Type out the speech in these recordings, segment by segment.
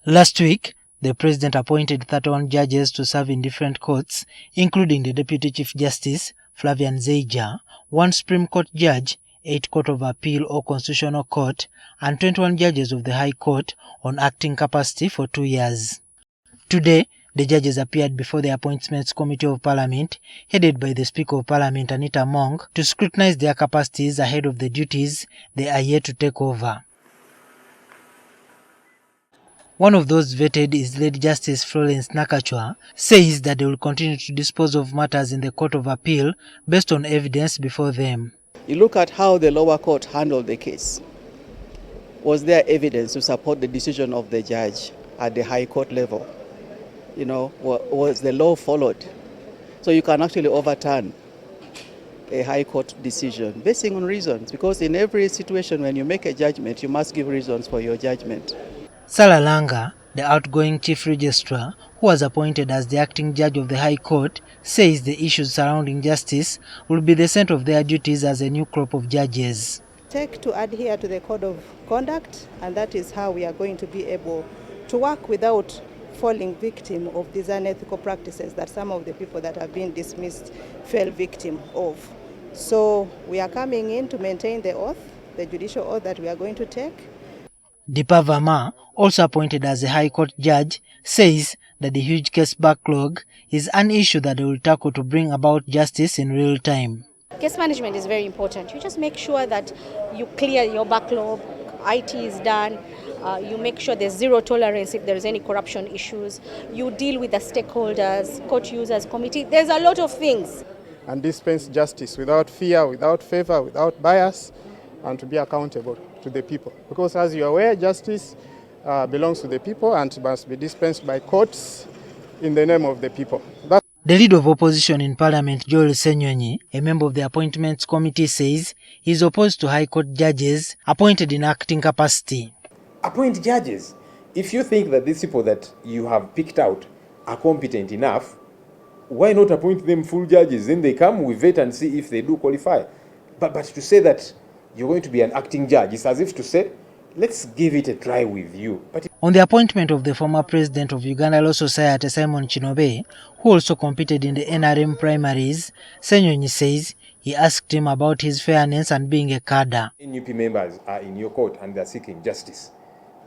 Last week, the President appointed 31 judges to serve in different courts, including the Deputy Chief Justice, Flavian Zeija, 1 Supreme Court judge, 8 Court of Appeal or Constitutional Court, and 21 judges of the High Court on acting capacity for 2 years. Today, the judges appeared before the Appointments Committee of Parliament, headed by the Speaker of Parliament Anita Monk, to scrutinize their capacities ahead of the duties they are yet to take over. One of those vetted is Lady Justice Florence Nakachwa, says that they will continue to dispose of matters in the Court of Appeal based on evidence before them. You look at how the lower court handled the case. Was there evidence to support the decision of the judge at the High Court level? You know, was the law followed? So you can actually overturn a High Court decision based on reasons, because in every situation when you make a judgment, you must give reasons for your judgment. Sala Langa, the outgoing Chief Registrar, who was appointed as the acting judge of the High Court, says the issues surrounding justice will be the center of their duties as a new crop of judges. Take to adhere to the code of conduct, and that is how we are going to be able to work without falling victim of these unethical practices that some of the people that have been dismissed fell victim of. So we are coming in to maintain the oath, the judicial oath that we are going to take. Deepa Verma, also appointed as a High Court judge, says that the huge case backlog is an issue that they will tackle to bring about justice in real time. Case management is very important. You just make sure that you clear your backlog, IT is done, you make sure there's zero tolerance if there's any corruption issues, you deal with the stakeholders, court users committee, there's a lot of things. And dispense justice without fear, without favor, without bias, and to be accountable to the people. Because as you are aware, justice belongs to the people and must be dispensed by courts in the name of the people. The leader of opposition in Parliament, Ssenyonyi, a member of the Appointments Committee, says he is opposed to High Court judges appointed in acting capacity. Appoint judges. If you think that these people that you have picked out are competent enough, why not appoint them full judges? Then they come, we vet and see if they do qualify. But to say that you're going to be an acting judge, it's as if to say, let's give it a try with you. On the appointment of the former president of Uganda Law Society, Simon Chinobe, who also competed in the NRM primaries, Ssenyonyi says he asked him about his fairness and being a cadre. NUP members are in your court and they're seeking justice.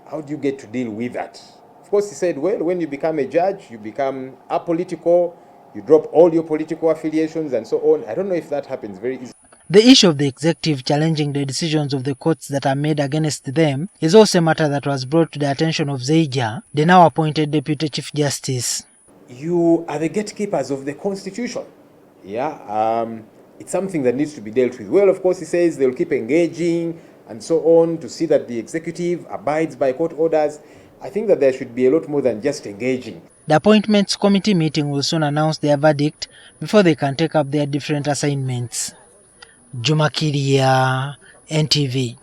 How do you get to deal with that? Of course, he said, well, when you become a judge, you become apolitical, you drop all your political affiliations and so on. I don't know if that happens very easily. The issue of the executive challenging the decisions of the courts that are made against them is also a matter that was brought to the attention of Zeija, the now appointed Deputy Chief Justice. You are the gatekeepers of the Constitution. Yeah, it's something that needs to be dealt with. Well, of course, he says they'll keep engaging and so on to see that the executive abides by court orders. I think that there should be a lot more than just engaging. The Appointments Committee meeting will soon announce their verdict before they can take up their different assignments. Jumakiria, NTV.